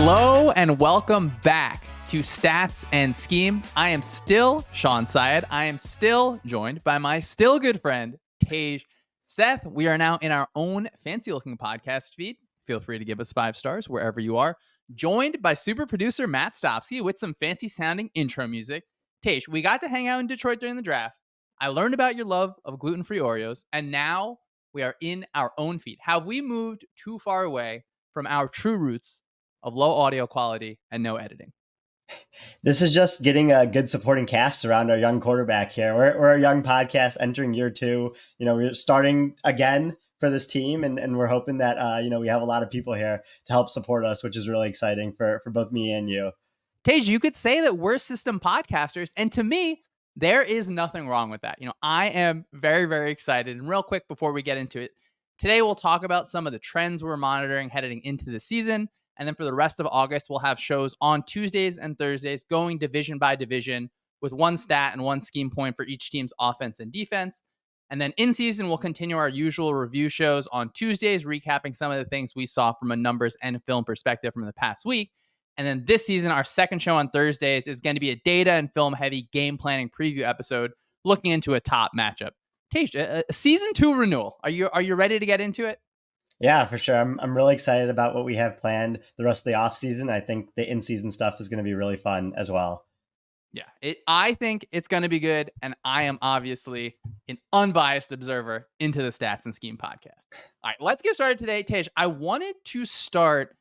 Hello and welcome back to Stats and Scheme. I am still Shawn and Tej. I am still joined by my still good friend, Tej. Seth, we are now in our own fancy-looking podcast feed. Feel free to give us 5 stars wherever you are. Joined by super producer Matt Stopsky with some fancy-sounding intro music. Tej, we got to hang out in Detroit during the draft. I learned about your love of gluten-free Oreos, and now we are in our own feed. Have we moved too far away from our true roots of low audio quality and no editing? This is just getting a good supporting cast around our young quarterback here. We're a young podcast entering year 2. We're starting again for this team, and we're hoping that we have a lot of people here to help support us, which is really exciting for both me and you. Tej, you could say that we're system podcasters, and to me, there is nothing wrong with that. I am very, very excited. And real quick before we get into it, today we'll talk about some of the trends we're monitoring heading into the season. And then for the rest of August, we'll have shows on Tuesdays and Thursdays going division by division with one stat and one scheme point for each team's offense and defense. And then in season, we'll continue our usual review shows on Tuesdays, recapping some of the things we saw from a numbers and film perspective from the past week. And then this season, our second show on Thursdays is going to be a data and film heavy game planning preview episode looking into a top matchup. Tej, a season 2 renewal. Are you ready to get into it? Yeah, for sure. I'm really excited about what we have planned the rest of the off season. I think the in-season stuff is going to be really fun as well. Yeah, I think it's going to be good, and I am obviously an unbiased observer into the Stats and Scheme podcast. All right, let's get started today, Tej. I wanted to start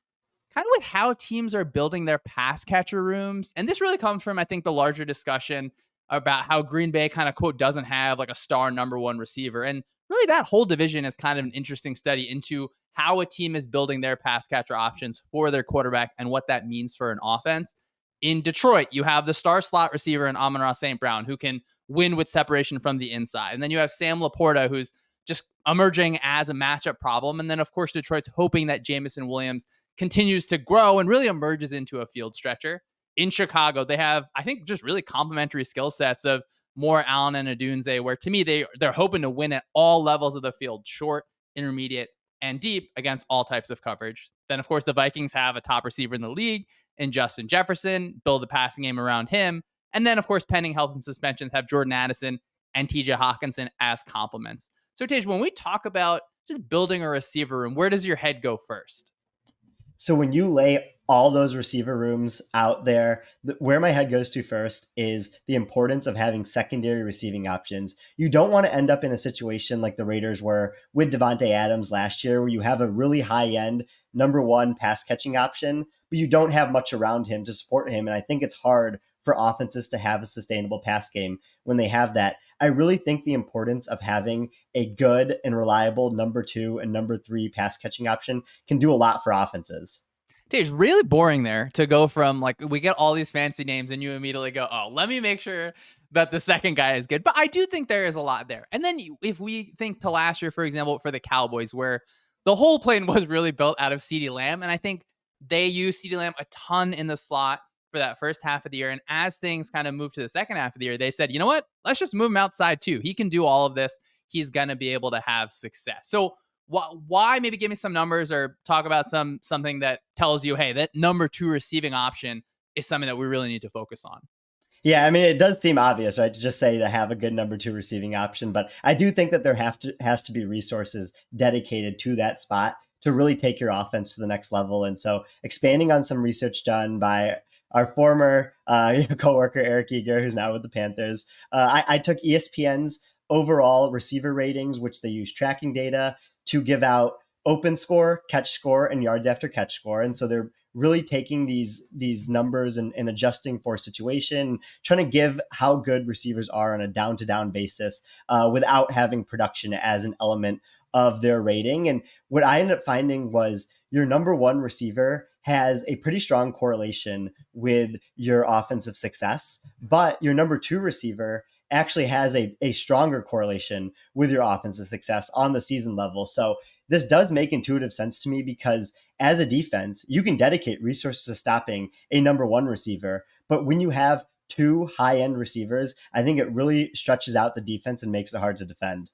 kind of with how teams are building their pass catcher rooms, and this really comes from, I think, the larger discussion about how Green Bay kind of, quote, doesn't have like a star number 1 receiver, and really that whole division is kind of an interesting study into how a team is building their pass catcher options for their quarterback and what that means for an offense. In Detroit, you have the star slot receiver in Amon-Ra St. Brown, who can win with separation from the inside. And then you have Sam Laporta, who's just emerging as a matchup problem. And then, of course, Detroit's hoping that Jameson Williams continues to grow and really emerges into a field stretcher. In Chicago, they have, I think, just really complementary skill sets of Moore, Allen, and Odunze, where to me, they're hoping to win at all levels of the field, short, intermediate, and deep against all types of coverage. Then, of course, the Vikings have a top receiver in the league in Justin Jefferson, build the passing game around him. And then, of course, pending health and suspensions, have Jordan Addison and TJ Hawkinson as complements. So, Tej, when we talk about just building a receiver room, where does your head go first? So when you lay all those receiver rooms out there, where my head goes to first is the importance of having secondary receiving options. You don't want to end up in a situation like the Raiders were with Devontae Adams last year, where you have a really high-end number 1 pass catching option, but you don't have much around him to support him. And I think it's hard for offenses to have a sustainable pass game when they have that. I really think the importance of having a good and reliable number 2 and number 3 pass catching option can do a lot for offenses. It's really boring there to go from like, we get all these fancy names and you immediately go, oh, let me make sure that the second guy is good. But I do think there is a lot there. And then if we think to last year, for example, for the Cowboys, where the whole plan was really built out of CeeDee Lamb. And I think they used CeeDee Lamb a ton in the slot for that first half of the year. And as things kind of moved to the second half of the year, they said, you know what, let's just move him outside too. He can do all of this. He's going to be able to have success. So why maybe give me some numbers or talk about something that tells you, hey, that number 2 receiving option is something that we really need to focus on. Yeah, I mean, it does seem obvious, right, to just say to have a good number 2 receiving option, but I do think that there has to be resources dedicated to that spot to really take your offense to the next level. And so expanding on some research done by our former coworker, Eric Eager, who's now with the Panthers, I took ESPN's overall receiver ratings, which they use tracking data to give out open score, catch score, and yards after catch score. And so they're really taking these numbers and adjusting for situation, trying to give how good receivers are on a down-to-down basis without having production as an element of their rating. And what I ended up finding was your number 1 receiver has a pretty strong correlation with your offensive success, but your number 2 receiver actually has a stronger correlation with your offensive success on the season level. So this does make intuitive sense to me, because as a defense, you can dedicate resources to stopping a number 1 receiver. But when you have 2 high-end receivers, I think it really stretches out the defense and makes it hard to defend.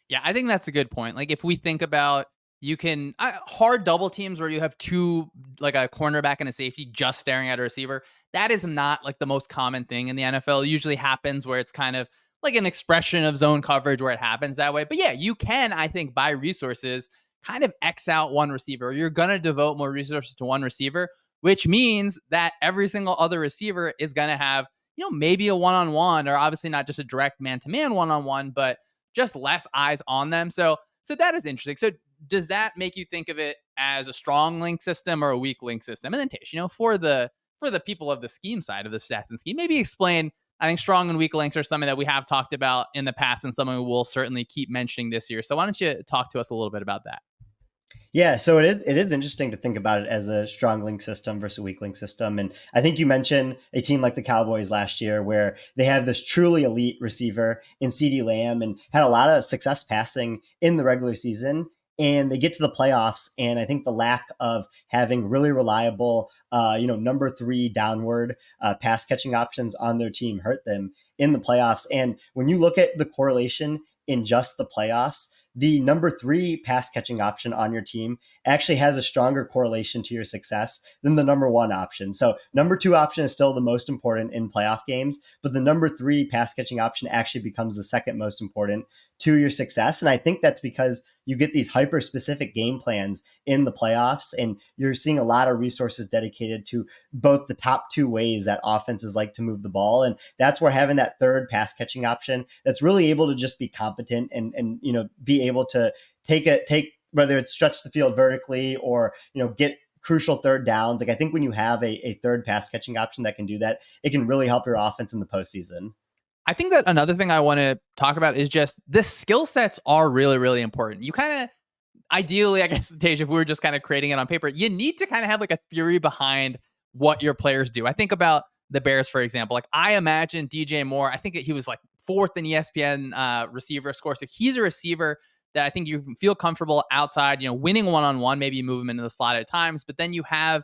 Yeah, I think that's a good point. Like if we think about You can hard double teams where you have two, like a cornerback and a safety just staring at a receiver. That is not like the most common thing in the NFL. It usually happens where it's kind of like an expression of zone coverage where it happens that way. But yeah, you can, I think, buy resources, kind of X out one receiver. You're going to devote more resources to one receiver, which means that every single other receiver is going to have, maybe a one-on-one, or obviously not just a direct man-to-man one-on-one, but just less eyes on them. So that is interesting. So does that make you think of it as a strong link system or a weak link system? And then Tej, for the people of the scheme side of the stats and scheme, maybe explain. I think strong and weak links are something that we have talked about in the past and something we'll certainly keep mentioning this year. So why don't you talk to us a little bit about that? Yeah, so it is interesting to think about it as a strong link system versus a weak link system. And I think you mentioned a team like the Cowboys last year where they have this truly elite receiver in CeeDee Lamb and had a lot of success passing in the regular season. And they get to the playoffs, and I think the lack of having really reliable, number 3 downward pass catching options on their team hurt them in the playoffs. And when you look at the correlation in just the playoffs, the number 3 pass catching option on your team actually has a stronger correlation to your success than the number 1 option. So number 2 option is still the most important in playoff games, but the number 3 pass catching option actually becomes the second most important to your success. And I think that's because you get these hyper specific game plans in the playoffs, and you're seeing a lot of resources dedicated to both the top 2 ways that offenses like to move the ball. And that's where having that third pass catching option that's really able to just be competent and be able to take whether it's stretch the field vertically or, get crucial third downs. Like I think when you have a third pass catching option that can do that, it can really help your offense in the postseason. I think that another thing I want to talk about is just the skill sets are really, really important. You kind of, ideally, I guess, Tej, if we were just kind of creating it on paper, you need to kind of have like a theory behind what your players do. I think about the Bears, for example. Like I imagine DJ Moore, I think he was like 4th in ESPN receiver score. So he's a receiver that I think you feel comfortable outside, winning one-on-one. Maybe you move him into the slot at times, but then you have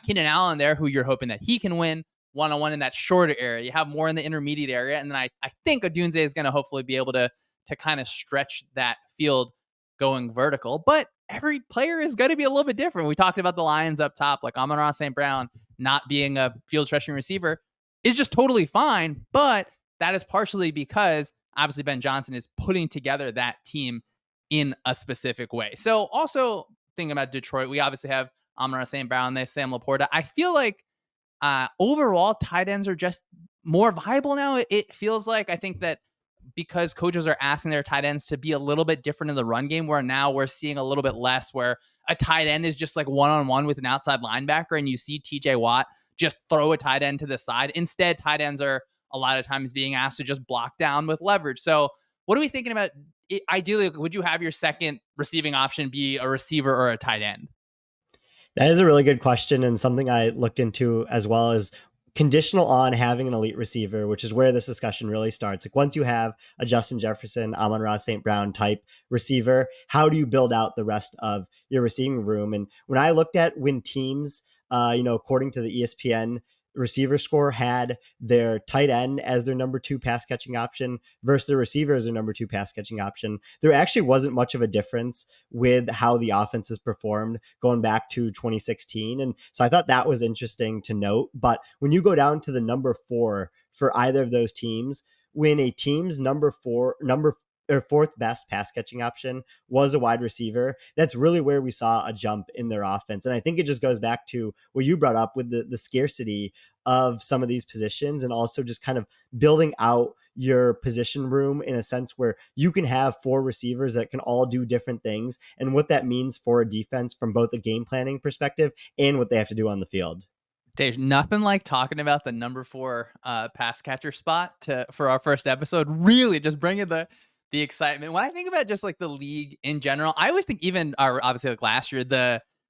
Keenan Allen there who you're hoping that he can win one-on-one in that shorter area. You have more in the intermediate area. And then I think Odunze is going to hopefully be able to kind of stretch that field going vertical. But every player is going to be a little bit different. We talked about the Lions up top, like Amon-Ra St. Brown not being a field stretching receiver is just totally fine. But that is partially because obviously Ben Johnson is putting together that team in a specific way. So also thinking about Detroit, we obviously have Amon-Ra St. Brown, they Sam Laporta. I feel like overall, tight ends are just more viable now. It feels like, I think that because coaches are asking their tight ends to be a little bit different in the run game, where now we're seeing a little bit less where a tight end is just like one-on-one with an outside linebacker and you see TJ Watt just throw a tight end to the side. Instead, tight ends are a lot of times being asked to just block down with leverage. So what are we thinking about? Ideally, would you have your second receiving option be a receiver or a tight end? That is a really good question, and something I looked into as well as conditional on having an elite receiver, which is where this discussion really starts. Like once you have a Justin Jefferson, Amon-Ra St. Brown type receiver, how do you build out the rest of your receiving room? And when I looked at when teams, according to the ESPN receiver score, had their tight end as their number 2 pass catching option versus the receiver as their number 2 pass catching option, there actually wasn't much of a difference with how the offenses performed going back to 2016. And so I thought that was interesting to note. But when you go down to the number 4 for either of those teams, when a team's number 4 or 4th best pass catching option was a wide receiver, that's really where we saw a jump in their offense. And I think it just goes back to what you brought up with the scarcity of some of these positions, and also just kind of building out your position room in a sense where you can have 4 receivers that can all do different things, and what that means for a defense from both a game planning perspective and what they have to do on the field. Dave, nothing like talking about the number 4 pass catcher spot for our first episode. Really just bringing the excitement. When I think about just like the league in general, I always think even obviously like last year,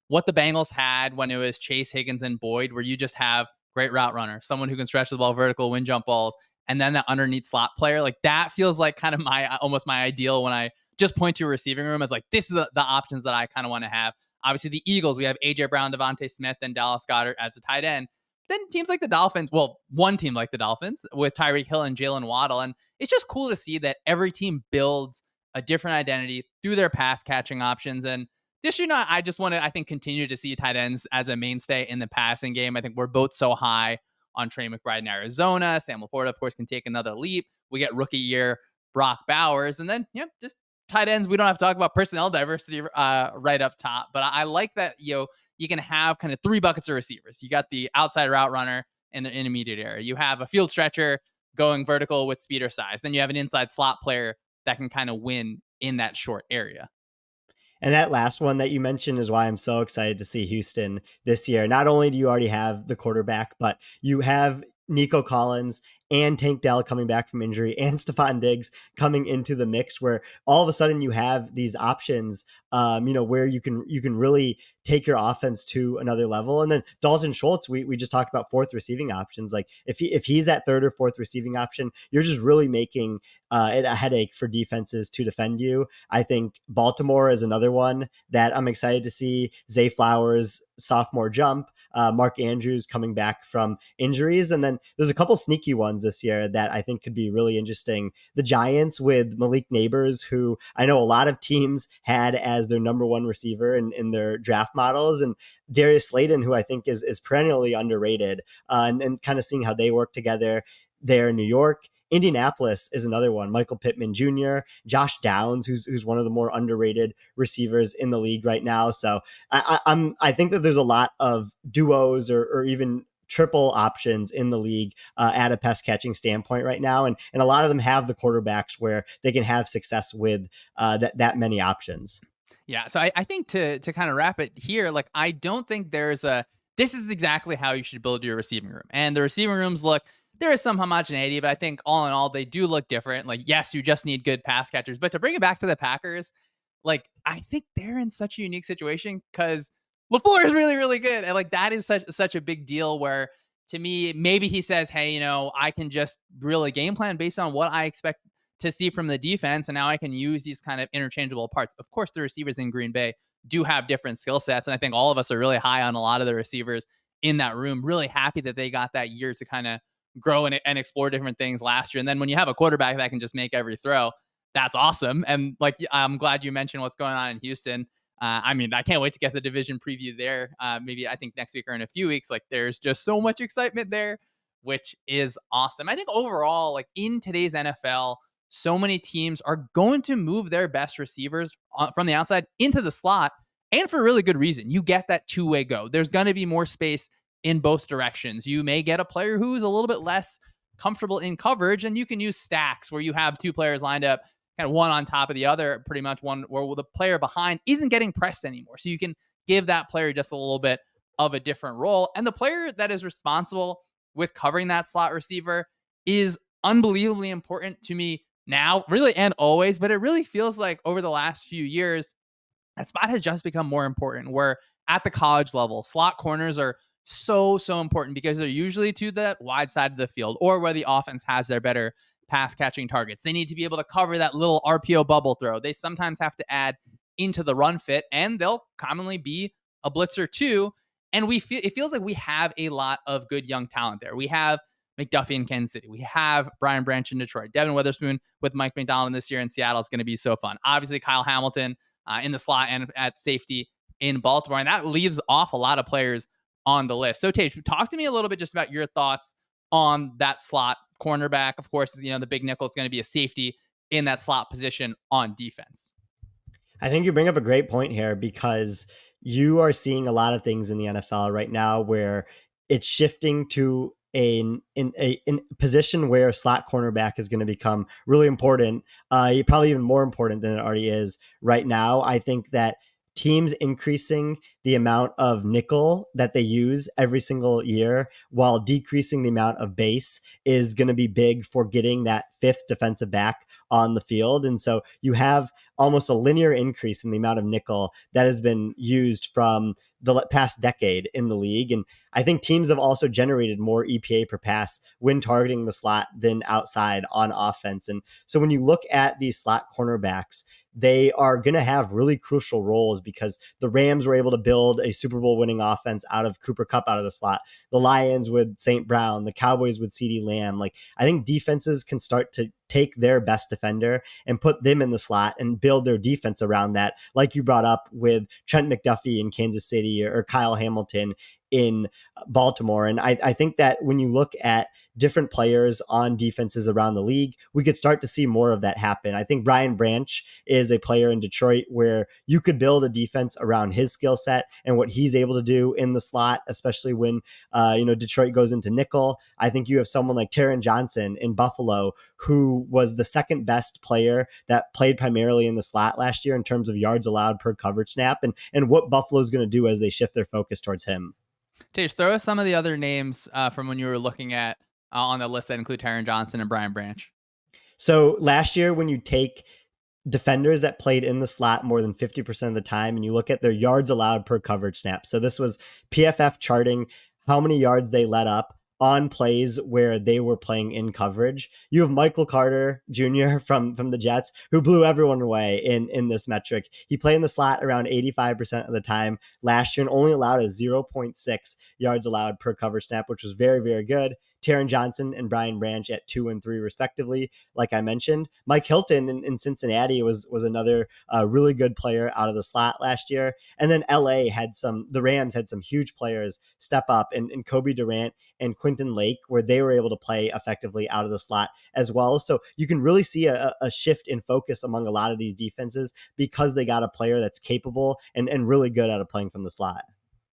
what the Bengals had when it was Chase, Higgins, and Boyd, where you just have great route runner, someone who can stretch the ball vertical, win jump balls, and then that underneath slot player. Like that feels like kind of almost my ideal when I just point to a receiving room as like, this is the options that I kind of want to have. Obviously the Eagles, we have AJ Brown, Devontae Smith, and Dallas Goedert as a tight end. Then teams like the Dolphins, well, one team like the Dolphins with Tyreek Hill and Jalen Waddle. And it's just cool to see that every team builds a different identity through their pass catching options. And This year, I just want to, I think, continue to see tight ends as a mainstay in the passing game. I think we're both so high on Trey McBride in Arizona. Sam Laporta, of course, can take another leap. We get rookie year Brock Bowers. And then, just tight ends. We don't have to talk about personnel diversity right up top. But I like that, you can have kind of three buckets of receivers. You got the outside route runner in the intermediate area. You have a field stretcher going vertical with speed or size. Then you have an inside slot player that can kind of win in that short area. And that last one that you mentioned is why I'm so excited to see Houston this year. Not only do you already have the quarterback, but you have Nico Collins and Tank Dell coming back from injury and Stephon Diggs coming into the mix, where all of a sudden you have these options, where you can really take your offense to another level. And then Dalton Schultz, we just talked about fourth receiving options. Like if he's that third or fourth receiving option, you're just really making it a headache for defenses to defend you. I think Baltimore is another one that I'm excited to see. Zay Flowers, sophomore jump, Mark Andrews coming back from injuries. And then there's a couple sneaky ones this year that I think could be really interesting. The Giants with Malik Neighbors, who I know a lot of teams had as their number one receiver in their draft models, and Darius Slayton, who I think is perennially underrated, and kind of seeing how they work together there in New York. Indianapolis is another one. Michael Pittman Jr., Josh Downs, who's one of the more underrated receivers in the league right now. So I think that there's a lot of duos or even triple options in the league at a pass catching standpoint right now. And a lot of them have the quarterbacks where they can have success with that many options. Yeah. So I think to kind of wrap it here, like, I don't think this is exactly how you should build your receiving room. And the receiving rooms there is some homogeneity, but I think all in all, they do look different. Like, yes, you just need good pass catchers, but to bring it back to the Packers, like, I think they're in such a unique situation because LaFleur is really, really good. And like, that is such a big deal where, to me, maybe he says, hey, I can just really game plan based on what I expect to see from the defense. And now I can use these kind of interchangeable parts. Of course, the receivers in Green Bay do have different skill sets. And I think all of us are really high on a lot of the receivers in that room, really happy that they got that year to kind of grow and explore different things last year. And then when you have a quarterback that can just make every throw, that's awesome. And like, I'm glad you mentioned what's going on in Houston. I can't wait to get the division preview there. Maybe I think next week or in a few weeks. Like, there's just so much excitement there, which is awesome. I think overall, like, in today's NFL, so many teams are going to move their best receivers from the outside into the slot, and for a really good reason. You get that two-way go. There's going to be more space in both directions. You may get a player who's a little bit less comfortable in coverage, and you can use stacks where you have two players lined up, kind of one on top of the other, pretty much one where the player behind isn't getting pressed anymore. So you can give that player just a little bit of a different role. And the player that is responsible with covering that slot receiver is unbelievably important to me now, really, and always. But it really feels like over the last few years, that spot has just become more important, where at the college level, slot corners are so important because they're usually to the wide side of the field or where the offense has their better pass catching targets. They need to be able to cover that little RPO bubble throw. They sometimes have to add into the run fit, and they'll commonly be a blitzer too. And it feels like we have a lot of good young talent there. We have McDuffie in Kansas City. We have Brian Branch in Detroit. Devin Witherspoon with Mike MacDonald this year in Seattle is going to be so fun. Obviously, Kyle Hamilton in the slot and at safety in Baltimore. And that leaves off a lot of players on the list. So, Tej, talk to me a little bit just about your thoughts on that slot cornerback. Of course, the big nickel is going to be a safety in that slot position on defense. I think you bring up a great point here, because you are seeing a lot of things in the NFL right now where it's shifting to in a position where slot cornerback is going to become really important, probably even more important than it already is right now. I think that teams increasing the amount of nickel that they use every single year while decreasing the amount of base is going to be big for getting that fifth defensive back on the field. And so you have almost a linear increase in the amount of nickel that has been used from the past decade in the league. And I think teams have also generated more EPA per pass when targeting the slot than outside on offense. And so when you look at these slot cornerbacks, they are going to have really crucial roles because the Rams were able to build a Super Bowl winning offense out of Cooper Kupp out of the slot. The Lions with St. Brown, the Cowboys with CeeDee Lamb. Like, I think defenses can start to take their best defender and put them in the slot and build their defense around that. Like you brought up with Trent McDuffie in Kansas City or Kyle Hamilton in Baltimore. And I think that when you look at different players on defenses around the league, we could start to see more of that happen. I think Brian Branch is a player in Detroit where you could build a defense around his skill set and what he's able to do in the slot, especially when Detroit goes into nickel. I think you have someone like Taron Johnson in Buffalo, who was the second best player that played primarily in the slot last year in terms of yards allowed per coverage snap, and what Buffalo's going to do as they shift their focus towards him. Tej, throw us some of the other names from when you were looking at on the list that include Taron Johnson and Brian Branch. So last year, when you take defenders that played in the slot more than 50% of the time and you look at their yards allowed per coverage snap. So this was PFF charting how many yards they let up on plays where they were playing in coverage. You have Michael Carter Jr. from the Jets, who blew everyone away in this metric. He played in the slot around 85% of the time last year and only allowed a 0.6 yards allowed per coverage snap, which was very, very good. Taron Johnson and Brian Branch at 2 and 3 respectively, like I mentioned. Mike Hilton in Cincinnati was another really good player out of the slot last year. And then the Rams had some huge players step up in Kobe Durant and Quentin Lake, where they were able to play effectively out of the slot as well. So you can really see a shift in focus among a lot of these defenses because they got a player that's capable and really good at playing from the slot.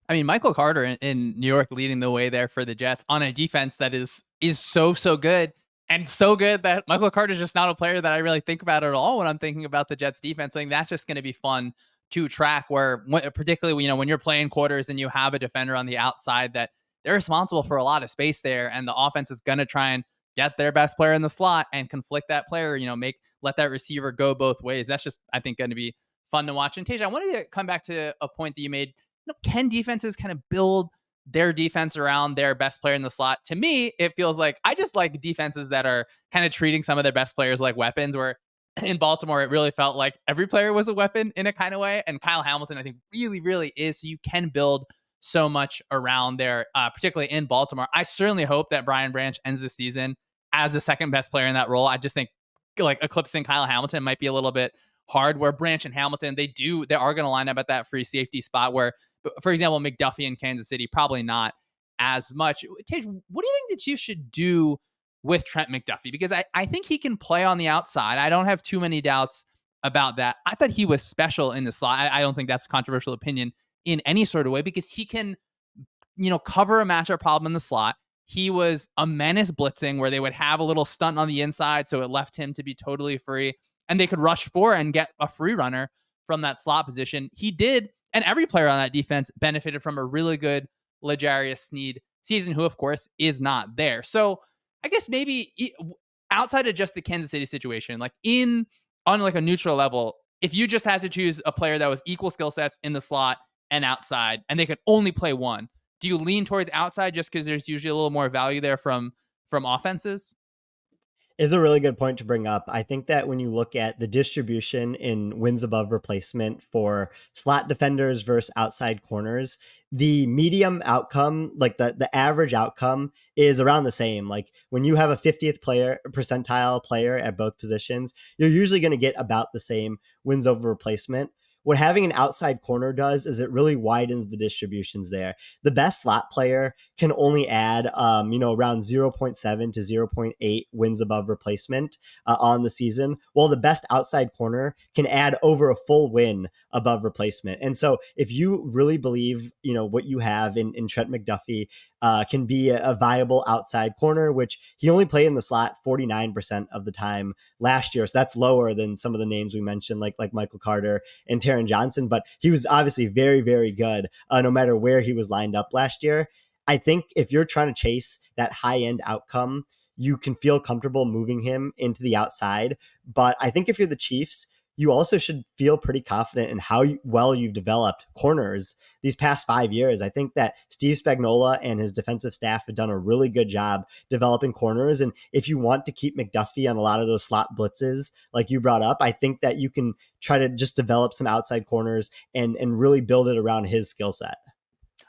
I mean, Michael Carter in New York leading the way there for the Jets on a defense that is so good, and so good that Michael Carter is just not a player that I really think about at all when I'm thinking about the Jets defense. I think that's just going to be fun to track, where particularly, when you're playing quarters and you have a defender on the outside that they're responsible for a lot of space there, and the offense is going to try and get their best player in the slot and conflict that player, let that receiver go both ways. That's just, I think, going to be fun to watch. And Tej, I wanted to come back to a point that you made. Can defenses kind of build their defense around their best player in the slot? To me, it feels like I just like defenses that are kind of treating some of their best players like weapons, where in Baltimore, it really felt like every player was a weapon in a kind of way. And Kyle Hamilton, I think, really, really is. So you can build so much around there, particularly in Baltimore. I certainly hope that Brian Branch ends the season as the second best player in that role. I just think like eclipsing Kyle Hamilton might be a little bit hard, where Branch and Hamilton, they are going to line up at that free safety spot where, for example, McDuffie in Kansas City, probably not as much. Tej, what do you think the Chiefs should do with Trent McDuffie? Because I think he can play on the outside. I don't have too many doubts about that. I thought he was special in the slot. I don't think that's a controversial opinion in any sort of way, because he can, cover a matchup problem in the slot. He was a menace blitzing, where they would have a little stunt on the inside, so it left him to be totally free, and they could rush for and get a free runner from that slot position. He did. And every player on that defense benefited from a really good L'Jarius Sneed season, who, of course, is not there. So I guess maybe outside of just the Kansas City situation, on a neutral level, if you just had to choose a player that was equal skill sets in the slot and outside, and they could only play one, do you lean towards outside just because there's usually a little more value there from offenses? Is a really good point to bring up. I think that when you look at the distribution in wins above replacement for slot defenders versus outside corners, the medium outcome, like the average outcome, is around the same. Like when you have a 50th percentile player at both positions, you're usually going to get about the same wins over replacement. What having an outside corner does is it really widens the distributions there. The best slot player can only add, around 0.7 to 0.8 wins above replacement on the season, while the best outside corner can add over a full win above replacement. And so if you really believe, what you have in Trent McDuffie can be a viable outside corner, which he only played in the slot 49% of the time last year. So that's lower than some of the names we mentioned, like Michael Carter and Taron Johnson, but he was obviously very, very good no matter where he was lined up last year. I think if you're trying to chase that high end outcome, you can feel comfortable moving him into the outside. But I think if you're the Chiefs, you also should feel pretty confident in how well you've developed corners these past 5 years. I think that Steve Spagnuolo and his defensive staff have done a really good job developing corners. And if you want to keep McDuffie on a lot of those slot blitzes, like you brought up, I think that you can try to just develop some outside corners and really build it around his skill set.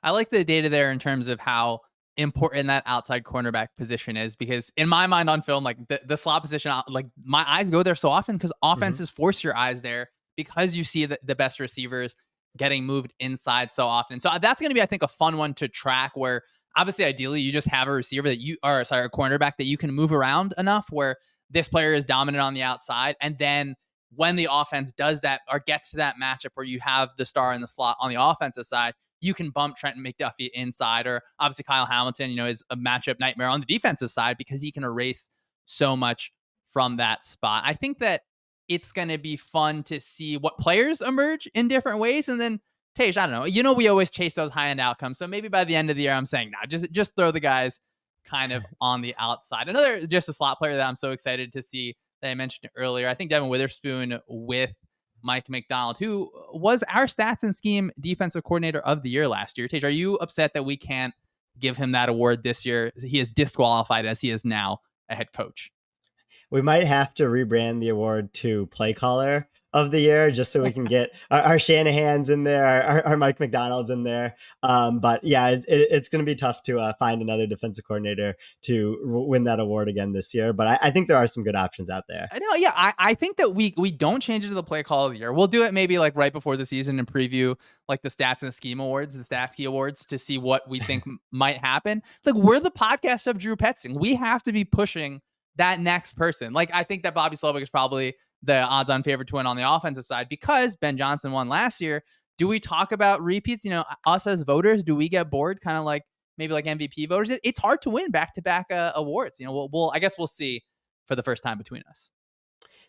I like the data there in terms of how important that outside cornerback position is, because in my mind on film, like the slot position, like my eyes go there so often because offenses force your eyes there because you see the best receivers getting moved inside so often. So that's going to be, I think, a fun one to track, where obviously ideally you just have a receiver that you are, sorry, a cornerback that you can move around enough where this player is dominant on the outside. And then when the offense does that or gets to that matchup where you have the star in the slot on the offensive side, you can bump Trenton McDuffie inside, or obviously Kyle Hamilton, is a matchup nightmare on the defensive side because he can erase so much from that spot. I think that it's going to be fun to see what players emerge in different ways. And then Tej, I don't know, we always chase those high end outcomes. So maybe by the end of the year, I'm saying, nah, just throw the guys kind of on the outside. Another, just a slot player that I'm so excited to see that I mentioned earlier, I think Devin Witherspoon with Mike MacDonald, who was our stats and scheme defensive coordinator of the year last year. Tej, are you upset that we can't give him that award this year? He is disqualified as he is now a head coach. We might have to rebrand the award to play caller of the year just so we can get our Shanahans in there, our Mike MacDonalds in there. But yeah, it's going to be tough to find another defensive coordinator to win that award again this year. But I think there are some good options out there. I know, yeah, I think that we don't change it to the play call of the year. We'll do it maybe like right before the season and preview like the stats and scheme awards, the stats key awards, to see what we think might happen. Like, we're the podcast of Drew Petzing. We have to be pushing that next person. Like, I think that Bobby Slovic is probably the odds-on favorite to win on the offensive side because Ben Johnson won last year. Do we talk about repeats? Us as voters, do we get bored? Kind of like maybe like MVP voters. It's hard to win back-to-back awards. I guess we'll see for the first time between us.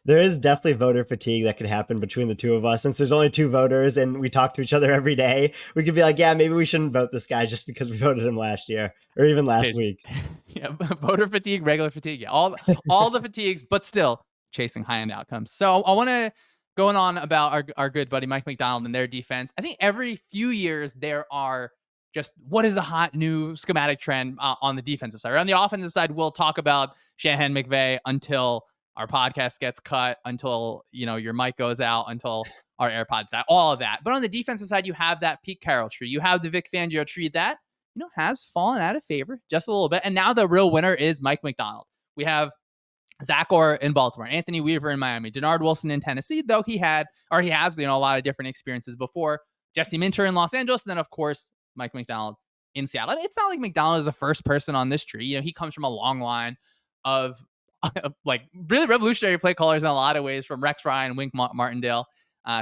There is definitely voter fatigue that could happen between the two of us. Since there's only two voters and we talk to each other every day, we could be like, yeah, maybe we shouldn't vote this guy just because we voted him last year or even last week. Yeah, voter fatigue, regular fatigue. Yeah, all the fatigues, but still chasing high-end outcomes. So I want to go on about our good buddy Mike MacDonald and their defense. I think every few years there are just what is the hot new schematic trend on the defensive side. Or on the offensive side, we'll talk about Shanahan McVay until our podcast gets cut, until your mic goes out, until our AirPods die, all of that. But on the defensive side, you have that Pete Carroll tree. You have the Vic Fangio tree that has fallen out of favor just a little bit. And now the real winner is Mike MacDonald. We have Zach Orr in Baltimore, Anthony Weaver in Miami, Denard Wilson in Tennessee, though he has a lot of different experiences before. Jesse Minter in Los Angeles, and then of course Mike MacDonald in Seattle. It's not like MacDonald is the first person on this tree. He comes from a long line of like really revolutionary play callers in a lot of ways, from Rex Ryan, Wink Martindale,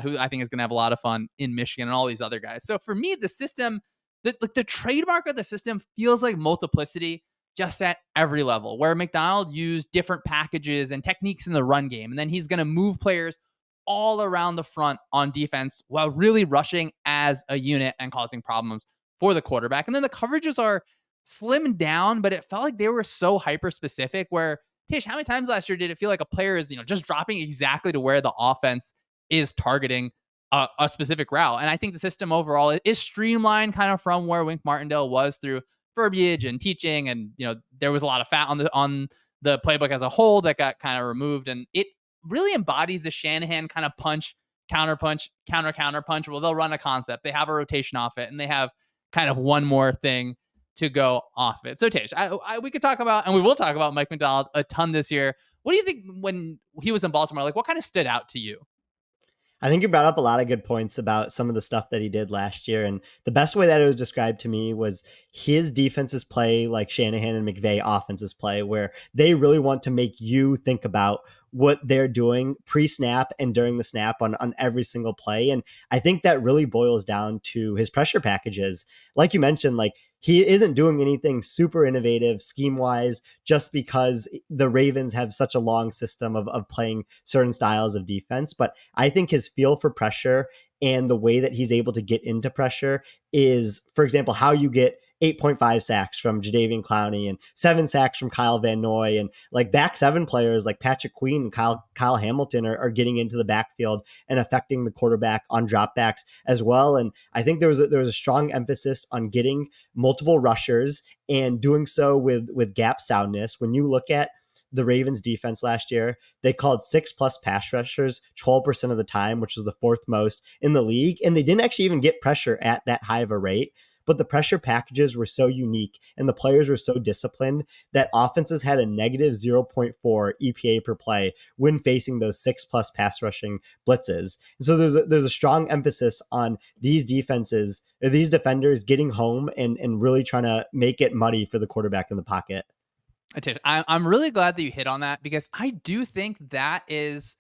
who I think is going to have a lot of fun in Michigan, and all these other guys. So for me, the system, the trademark of the system feels like multiplicity just at every level, where MacDonald used different packages and techniques in the run game, and then he's going to move players all around the front on defense while really rushing as a unit and causing problems for the quarterback. And then the coverages are slimmed down, but it felt like they were so hyper specific, where Tish, how many times last year did it feel like a player is, just dropping exactly to where the offense is targeting a specific route? And I think the system overall is streamlined kind of from where Wink Martindale was through verbiage and teaching. And, there was a lot of fat on the playbook as a whole that got kind of removed. And it really embodies the Shanahan kind of punch, counter punch, counter punch. Well, they'll run a concept. They have a rotation off it, and they have kind of one more thing to go off it. So Tej, we could talk about, and we will talk about Mike MacDonald a ton this year. What do you think when he was in Baltimore? Like, what kind of stood out to you? I think you brought up a lot of good points about some of the stuff that he did last year. And the best way that it was described to me was his defenses play like Shanahan and McVay offenses play, where they really want to make you think about what they're doing pre-snap and during the snap on every single play. And I think that really boils down to his pressure packages. Like you mentioned, like, he isn't doing anything super innovative scheme-wise just because the Ravens have such a long system of playing certain styles of defense. But I think his feel for pressure and the way that he's able to get into pressure is, for example, how you get 8.5 sacks from Jadeveon Clowney and 7 sacks from Kyle Van Noy, and like back 7 players like Patrick Queen and Kyle Hamilton are getting into the backfield and affecting the quarterback on dropbacks as well. And I think there was a strong emphasis on getting multiple rushers and doing so with gap soundness. When you look at the Ravens defense last year, they called 6+ pass rushers 12% of the time, which was the 4th most in the league. And they didn't actually even get pressure at that high of a rate. But the pressure packages were so unique and the players were so disciplined that offenses had a negative 0.4 EPA per play when facing those 6+ pass rushing blitzes. And so there's a strong emphasis on these defenses, or these defenders getting home and really trying to make it muddy for the quarterback in the pocket. I'm really glad that you hit on that, because I do think that is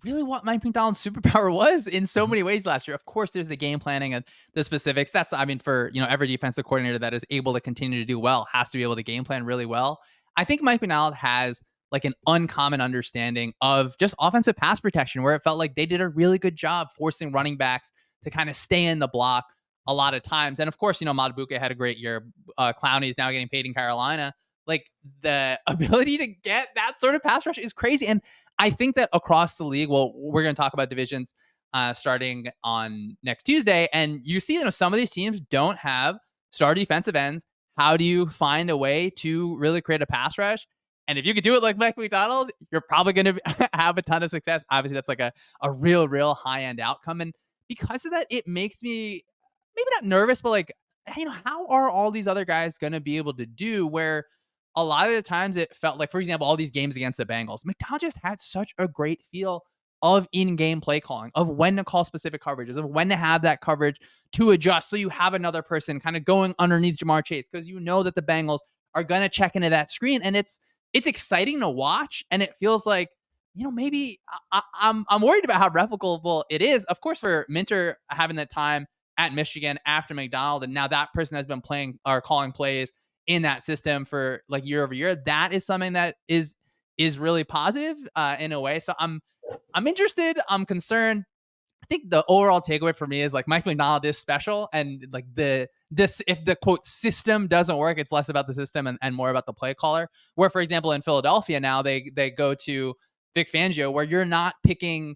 really what Mike MacDonald's superpower was in so many ways last year. Of course, there's the game planning and the specifics. That's, I mean, for, every defensive coordinator that is able to continue to do well has to be able to game plan really well. I think Mike MacDonald has like an uncommon understanding of just offensive pass protection, where it felt like they did a really good job forcing running backs to kind of stay in the block a lot of times. And of course, Madubuike had a great year. Clowney is now getting paid in Carolina. Like, the ability to get that sort of pass rush is crazy. And I think that across the league, well, we're going to talk about divisions starting on next Tuesday. And you see, some of these teams don't have star defensive ends. How do you find a way to really create a pass rush? And if you could do it like Mike MacDonald, you're probably going to have a ton of success. Obviously, that's like a real high-end outcome. And because of that, it makes me maybe not nervous, but like, how are all these other guys going to be able to do where a lot of the times it felt like, for example, all these games against the Bengals, MacDonald just had such a great feel of in-game play calling, of when to call specific coverages, of when to have that coverage to adjust so you have another person kind of going underneath Jamar Chase, because that the Bengals are going to check into that screen. And it's exciting to watch, and it feels like, maybe I'm worried about how replicable it is. Of course, for Minter having that time at Michigan after MacDonald, and now that person has been playing or calling plays in that system for like year over year, that is something that is really positive in a way. So I'm interested. I'm concerned. I think the overall takeaway for me is like Mike MacDonald is special, and like if the quote system doesn't work, it's less about the system and more about the play caller. Where, for example, in Philadelphia now they go to Vic Fangio, where you're not picking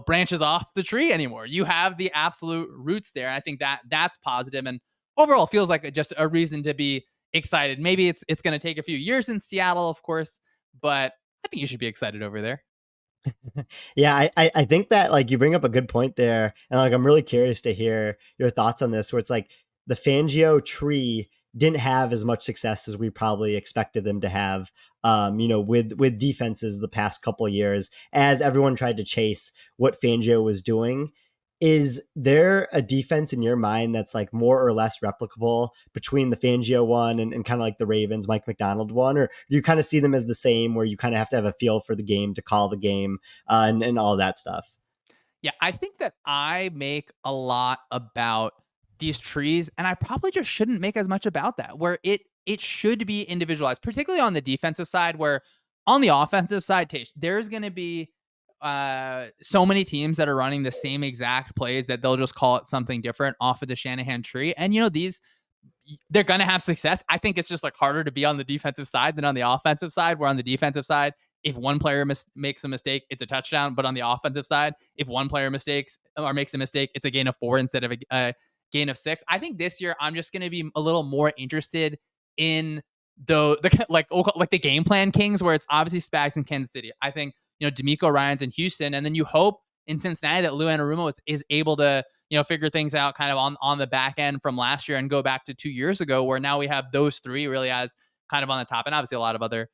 branches off the tree anymore. You have the absolute roots there. I think that's positive, and overall feels like just a reason to be excited. Maybe it's going to take a few years in Seattle, of course, but I think you should be excited over there. Yeah, I think that like you bring up a good point there, and like I'm really curious to hear your thoughts on this, where it's like the Fangio tree didn't have as much success as we probably expected them to have, with defenses the past couple of years, as everyone tried to chase what Fangio was doing. Is there a defense in your mind that's like more or less replicable between the Fangio one and kind of like the Ravens, Mike MacDonald one? Or do you kind of see them as the same, where you kind of have to have a feel for the game to call the game and all of that stuff? Yeah, I think that I make a lot about these trees, and I probably just shouldn't make as much about that, where it should be individualized, particularly on the defensive side, where on the offensive side, there's going to be so many teams that are running the same exact plays that they'll just call it something different off of the Shanahan tree. And, they're going to have success. I think it's just like harder to be on the defensive side than on the offensive side, where on the defensive side, if one player makes a mistake, it's a touchdown. But on the offensive side, if one player makes a mistake, it's a gain of 4 instead of a gain of 6. I think this year I'm just going to be a little more interested in the like the game plan kings, where it's obviously Spags in Kansas City. I think D'Amico Ryans in Houston, and then you hope in Cincinnati that Lou Anarumo is able to figure things out kind of on the back end from last year and go back to 2 years ago, where now we have those three really as kind of on the top, and obviously a lot of other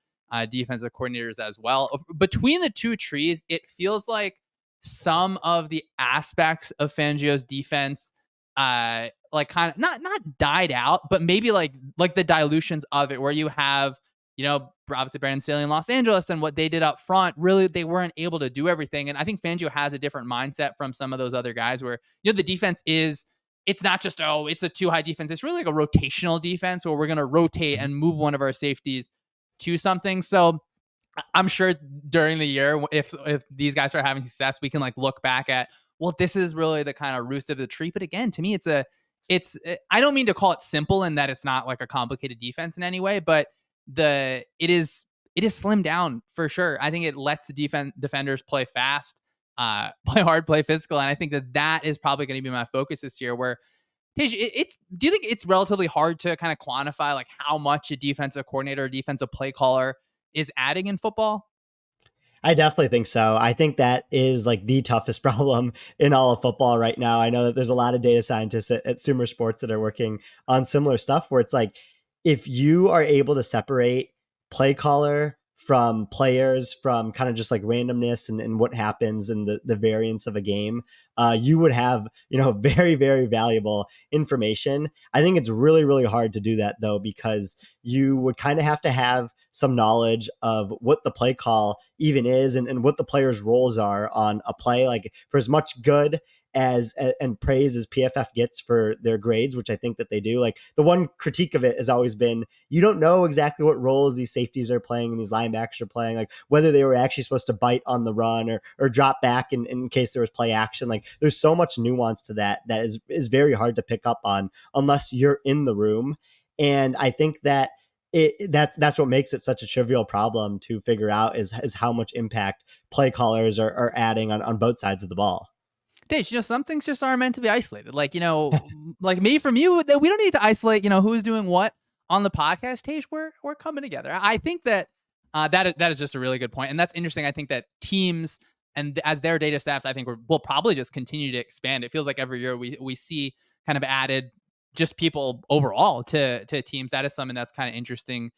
defensive coordinators as well. Between the two trees, it feels like some of the aspects of Fangio's defense like kind of not died out, but maybe like the dilutions of it, where you have obviously Brandon Staley in Los Angeles, and what they did up front, really, they weren't able to do everything. And I think Fangio has a different mindset from some of those other guys, where, the defense it's not just, it's a too high defense. It's really like a rotational defense, where we're going to rotate and move one of our safeties to something. So I'm sure during the year, if these guys start having success, we can like look back at, well, this is really the kind of roots of the tree. But again, to me, it's I don't mean to call it simple in that it's not like a complicated defense in any way, but it is slimmed down for sure. I think it lets the defenders play fast, play hard, play physical, and I think that is probably going to be my focus this year. Where Tej, do you think it's relatively hard to kind of quantify like how much a defensive coordinator, or defensive play caller is adding in football? I definitely think so. I think that is like the toughest problem in all of football right now. I know that there's a lot of data scientists at Sumer Sports that are working on similar stuff where it's like, if you are able to separate play caller from players, from kind of just like randomness and what happens and the variance of a game, you would have, very, very valuable information. I think it's really, really hard to do that though, because you would kind of have to have some knowledge of what the play call even is and what the players' roles are on a play. Like, for as much good as and praise as PFF gets for their grades, which I think that they do, like, the one critique of it has always been, you don't know exactly what roles these safeties are playing and these linebackers are playing, like whether they were actually supposed to bite on the run or drop back in case there was play action. Like, there's so much nuance to that is very hard to pick up on unless you're in the room. And I think that that's what makes it such a trivial problem to figure out is how much impact play callers are adding on both sides of the ball. Tej, some things just aren't meant to be isolated. Like, like me from you, we don't need to isolate, who's doing what on the podcast. Tej, we're coming together. I think that that is just a really good point. And that's interesting. I think that teams and as their data staffs, I think we'll probably just continue to expand. It feels like every year we see kind of added just people overall to teams. That is something that's kind of interesting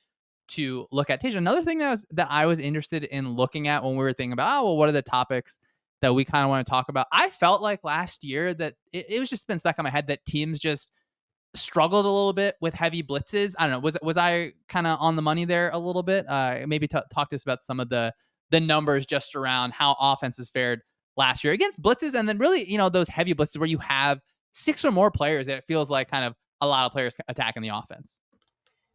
to look at. Tej, another thing that I was interested in looking at when we were thinking about, what are the topics that we kind of want to talk about? I felt like last year that it was just been stuck in my head that teams just struggled a little bit with heavy blitzes. I don't know. Was I kind of on the money there a little bit? Maybe talk to us about some of the numbers just around how offenses fared last year against blitzes, and then really, those heavy blitzes where you have 6 or more players that it feels like kind of a lot of players attacking the offense.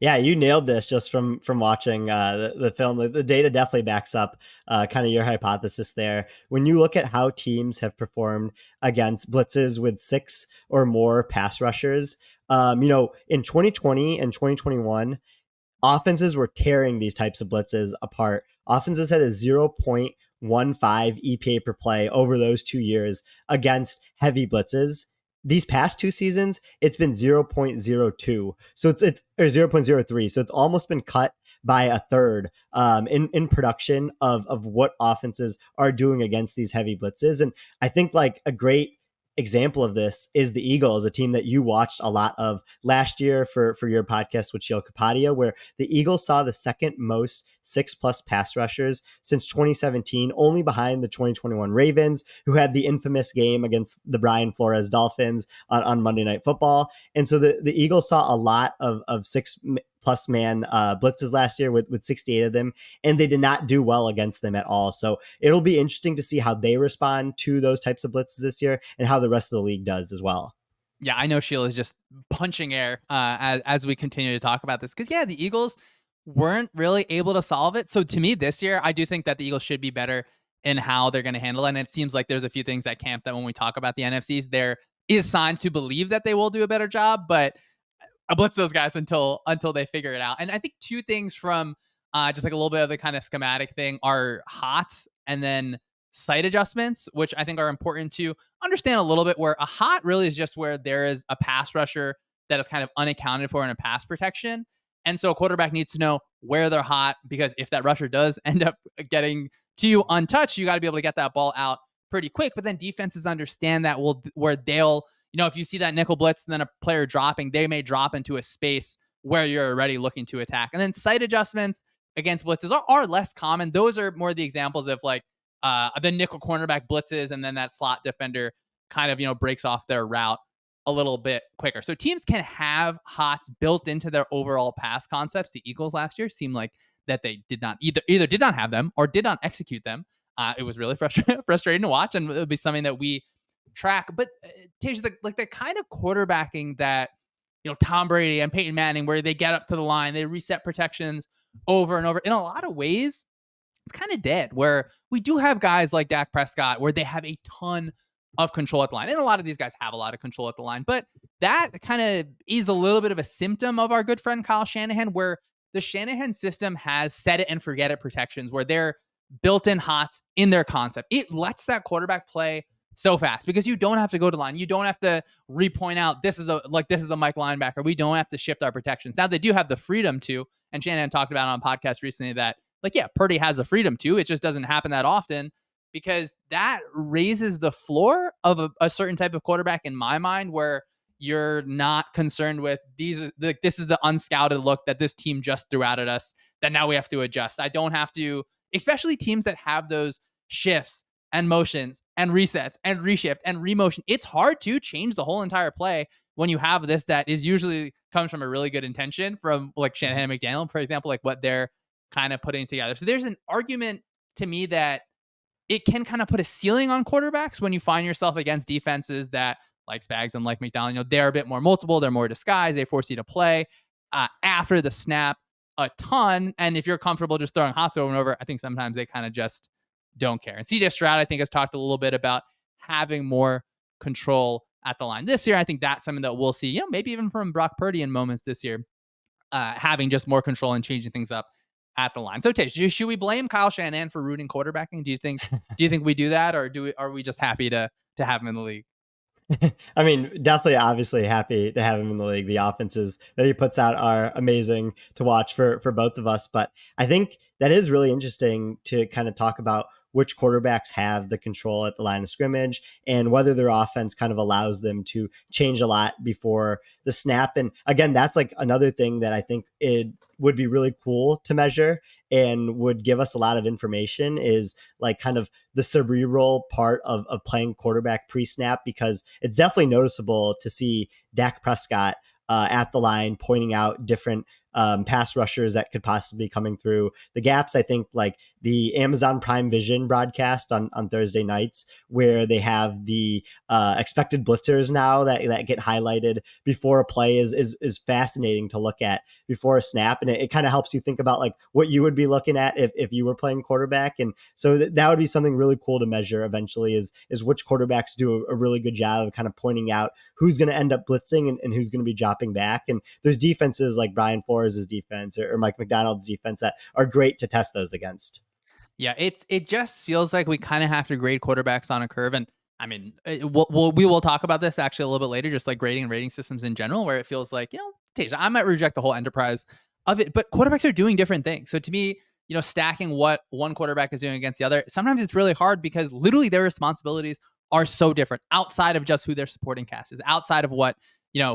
Yeah, you nailed this just from watching the film. The data definitely backs up kind of your hypothesis there. When you look at how teams have performed against blitzes with 6 or more pass rushers, in 2020 and 2021, offenses were tearing these types of blitzes apart. Offenses had a 0.15 EPA per play over those 2 years against heavy blitzes. These past 2 seasons, it's been 0.02. So it's or 0.03. So it's almost been cut by a third in production of what offenses are doing against these heavy blitzes. And I think like a great example of this is the Eagles, a team that you watched a lot of last year for your podcast with Sheil Kapadia, where the Eagles saw the second most 6+ pass rushers since 2017, only behind the 2021 Ravens, who had the infamous game against the Brian Flores Dolphins on Monday Night Football. And so the Eagles saw a lot of 6+ man blitzes last year with 68 of them, and they did not do well against them at all. So it'll be interesting to see how they respond to those types of blitzes this year and how the rest of the league does as well. Yeah, I know Sheila is just punching air as we continue to talk about this because, yeah, the Eagles weren't really able to solve it. So to me this year, I do think that the Eagles should be better in how they're going to handle it. And it seems like there's a few things at camp that when we talk about the NFCs, there is signs to believe that they will do a better job, but I blitz those guys until they figure it out. And I think 2 things from just like a little bit of the kind of schematic thing are hot and then sight adjustments, which I think are important to understand a little bit, where a hot really is just where there is a pass rusher that is kind of unaccounted for in a pass protection. And so a quarterback needs to know where they're hot, because if that rusher does end up getting to you untouched, you got to be able to get that ball out pretty quick. But then defenses understand that where they'll, if you see that nickel blitz and then a player dropping, they may drop into a space where you're already looking to attack. And then sight adjustments against blitzes are less common. Those are more the examples of like the nickel cornerback blitzes, and then that slot defender kind of, breaks off their route a little bit quicker. So teams can have hots built into their overall pass concepts. The Eagles last year seemed like that they did not either did not have them or did not execute them. It was really frustrating to watch, and it would be something that we track. But Tej, the kind of quarterbacking that Tom Brady and Peyton Manning, where they get up to the line, they reset protections over and over, in a lot of ways it's kind of dead. Where we do have guys like Dak Prescott where they have a ton of control at the line, and a lot of these guys have a lot of control at the line, but that kind of is a little bit of a symptom of our good friend Kyle Shanahan, where the Shanahan system has set it and forget it protections where they're built-in hots in their concept. It lets that quarterback play so fast because you don't have to go to line. You don't have to repoint out this is a Mike linebacker. We don't have to shift our protections. Now they do have the freedom to, and Shanahan talked about on a podcast recently that Purdy has the freedom to. It just doesn't happen that often because that raises the floor of a certain type of quarterback in my mind where you're not concerned with this is the unscouted look that this team just threw out at us that now we have to adjust. I don't have to, especially teams that have those shifts and motions and resets and reshift and remotion. It's hard to change the whole entire play when you have this that is usually comes from a really good intention from like Shanahan and McDaniel, for example, like what they're kind of putting together. So there's an argument to me that it can kind of put a ceiling on quarterbacks when you find yourself against defenses that like Spags and like McDonald, they're a bit more multiple, they're more disguised, they force you to play after the snap a ton. And if you're comfortable just throwing hots over and over, I think sometimes they kind of just don't care. And CJ Stroud, I think, has talked a little bit about having more control at the line this year. I think that's something that we'll see, maybe even from Brock Purdy in moments this year, having just more control and changing things up at the line. So Tej, should we blame Kyle Shanahan for rooting quarterbacking? Do you think we do that, or are we just happy to have him in the league? I mean, definitely, obviously happy to have him in the league. The offenses that he puts out are amazing to watch for both of us. But I think that is really interesting to kind of talk about which quarterbacks have the control at the line of scrimmage and whether their offense kind of allows them to change a lot before the snap. And again, that's like another thing that I think it would be really cool to measure and would give us a lot of information is like kind of the cerebral part of playing quarterback pre-snap, because it's definitely noticeable to see Dak Prescott at the line pointing out different pass rushers that could possibly be coming through the gaps. I think like the Amazon Prime Vision broadcast on Thursday nights where they have the expected blitzers now that get highlighted before a play is fascinating to look at before a snap. And it kind of helps you think about like what you would be looking at if you were playing quarterback. And so that would be something really cool to measure eventually is which quarterbacks do a really good job of kind of pointing out who's going to end up blitzing and who's going to be dropping back. And there's defenses like Brian Flores' defense or Mike MacDonald's defense that are great to test those against. Yeah, it just feels like we kind of have to grade quarterbacks on a curve. And I mean, we will talk about this actually a little bit later, just like grading and rating systems in general, where it feels like, Tej, I might reject the whole enterprise of it, but quarterbacks are doing different things. So to me, stacking what one quarterback is doing against the other, sometimes it's really hard because literally their responsibilities are so different outside of just who their supporting cast is, outside of what,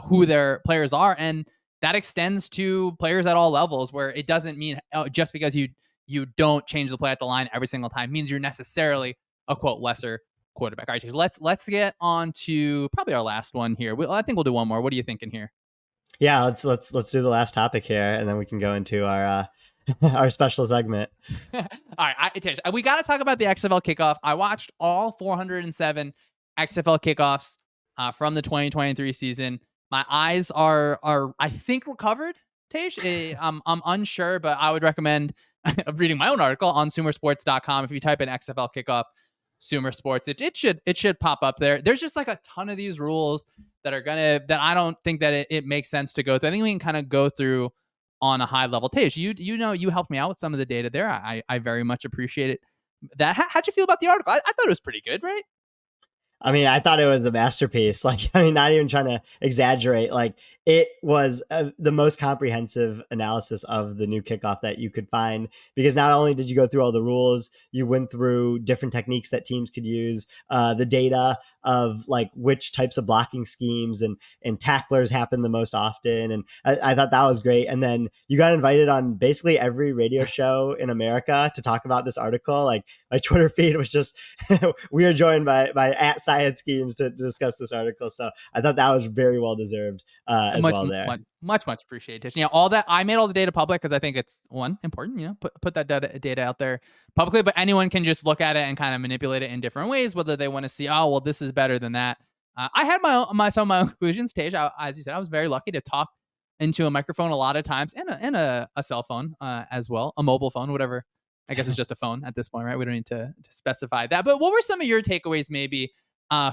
who their players are. And that extends to players at all levels, where it doesn't mean just because you don't change the play at the line every single time means you're necessarily a quote lesser quarterback. All right, let's get on to probably our last one here. I think we'll do one more. What are you thinking here? Yeah, let's do the last topic here, and then we can go into our our special segment. All right, we got to talk about the XFL kickoff. I watched all 407 XFL kickoffs from the 2023 season. My eyes are I think recovered. Tej, I'm unsure, but I would recommend reading my own article on sumersports.com. If you type in XFL kickoff Sumer Sports, it should pop up there. There's just like a ton of these rules that I don't think that it makes sense to go through. I think we can kind of go through on a high level. Tej, you helped me out with some of the data there. I very much appreciate it. How'd you feel about the article? I thought it was pretty good, right? I mean, I thought it was a masterpiece. Like, I mean, not even trying to exaggerate. Like, it was the most comprehensive analysis of the new kickoff that you could find, because not only did you go through all the rules, you went through different techniques that teams could use, the data of like which types of blocking schemes and tacklers happen the most often. And I thought that was great. And then you got invited on basically every radio show in America to talk about this article. Like, my Twitter feed was just, we are joined by at Science Schemes to discuss this article. So I thought that was very well deserved. Much appreciated. All that I made all the data public because I think it's important. Put that data out there publicly, but anyone can just look at it and kind of manipulate it in different ways, whether they want to see, oh well, this is better than that. I had some of my own conclusions. Tej, as you said, I was very lucky to talk into a microphone a lot of times, and a cell phone as well, a mobile phone, whatever. I guess it's just a phone at this point, right? We don't need to specify that. But what were some of your takeaways maybe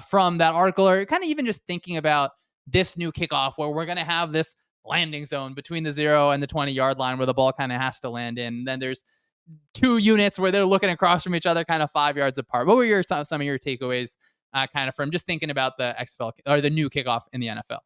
from that article, or kind of even just thinking about this new kickoff where we're going to have this landing zone between the 0 and the 20-yard line where the ball kind of has to land in. And then there's 2 units where they're looking across from each other kind of 5 yards apart. What were some of your takeaways kind of from just thinking about the XFL or the new kickoff in the NFL?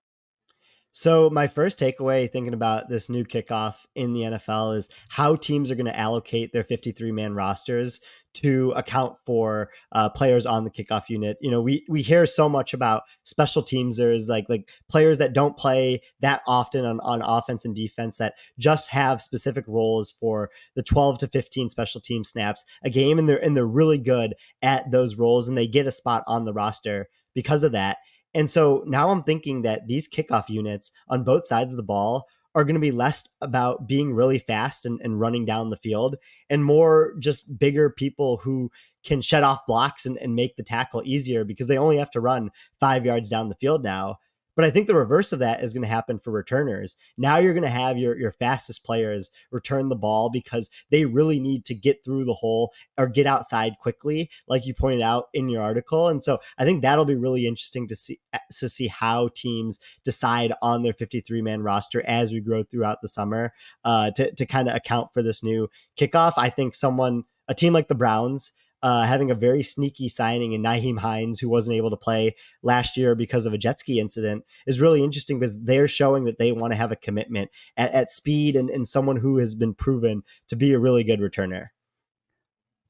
So my first takeaway thinking about this new kickoff in the NFL is how teams are going to allocate their 53-man rosters to account for players on the kickoff unit. We hear so much about special teams. There's like players that don't play that often on offense and defense that just have specific roles for the 12 to 15 special team snaps a game, and they're really good at those roles, and they get a spot on the roster because of that. And so now I'm thinking that these kickoff units on both sides of the ball are going to be less about being really fast and running down the field, and more just bigger people who can shed off blocks and make the tackle easier because they only have to run 5 yards down the field now. But I think the reverse of that is going to happen for returners. Now you're going to have your fastest players return the ball because they really need to get through the hole or get outside quickly, like you pointed out in your article. And so I think that'll be really interesting to see how teams decide on their 53-man roster as we grow throughout the summer to kind of account for this new kickoff. I think a team like the Browns, having a very sneaky signing in Nyheim Hines, who wasn't able to play last year because of a jet ski incident, is really interesting because they're showing that they want to have a commitment at speed and someone who has been proven to be a really good returner.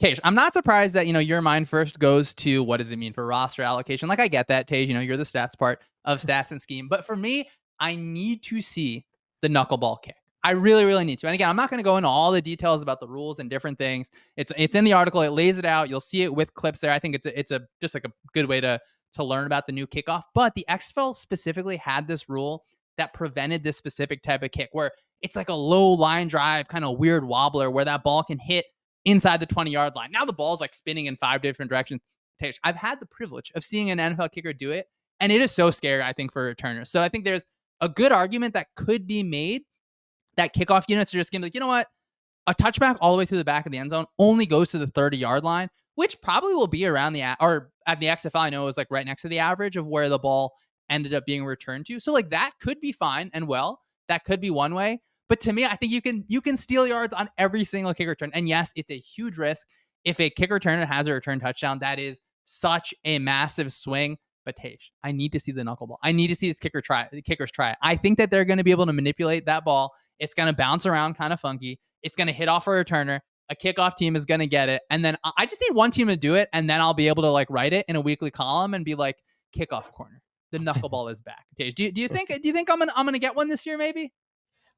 Tej, I'm not surprised that, your mind first goes to what does it mean for roster allocation? Like, I get that, Tej, you're the stats part of stats and scheme. But for me, I need to see the knuckleball kick. I really, really need to. And again, I'm not going to go into all the details about the rules and different things. It's in the article. It lays it out. You'll see it with clips there. I think it's just like a good way to learn about the new kickoff. But the XFL specifically had this rule that prevented this specific type of kick where it's like a low line drive, kind of weird wobbler where that ball can hit inside the 20-yard line. Now the ball's like spinning in 5 different directions. I've had the privilege of seeing an NFL kicker do it, and it is so scary, I think, for returners. So I think there's a good argument that could be made that kickoff units are just going to be like, you know what? A touchback all the way through the back of the end zone only goes to the 30-yard line, which probably will be around or at the XFL, I know it was like right next to the average of where the ball ended up being returned to. So like that could be fine and well. That could be one way. But to me, I think you can steal yards on every single kick return. And yes, it's a huge risk. If a kick returner has a return touchdown, that is such a massive swing. But Tej, I need to see the knuckleball. I need to see kickers try it. I think that they're going to be able to manipulate that ball. It's going to bounce around kind of funky. It's going to hit off a returner. A kickoff team is going to get it. And then I just need one team to do it. And then I'll be able to like write it in a weekly column and be like, kickoff corner. The knuckleball is back. Tej, do you think I'm going to get one this year maybe?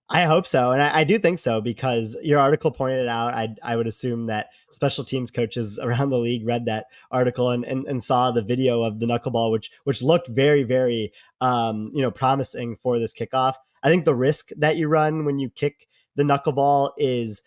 I hope so. And I do think so because your article pointed out, I would assume that special teams coaches around the league read that article and saw the video of the knuckleball, which looked very, very, promising for this kickoff. I think the risk that you run when you kick the knuckleball is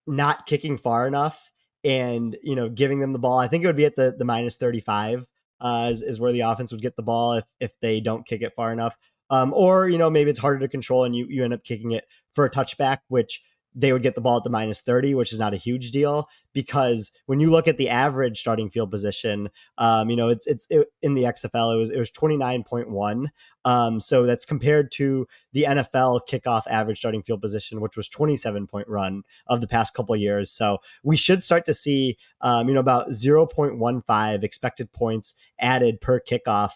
not kicking far enough and, giving them the ball. I think it would be at the minus 35 is where the offense would get the ball if they don't kick it far enough. Or maybe it's harder to control and you end up kicking it for a touchback, which they would get the ball at the minus 30, which is not a huge deal because when you look at the average starting field position, it's in the XFL, it was 29.1. So that's compared to the NFL kickoff average starting field position, which was 27-point run of the past couple of years. So we should start to see, about 0.15 expected points added per kickoff,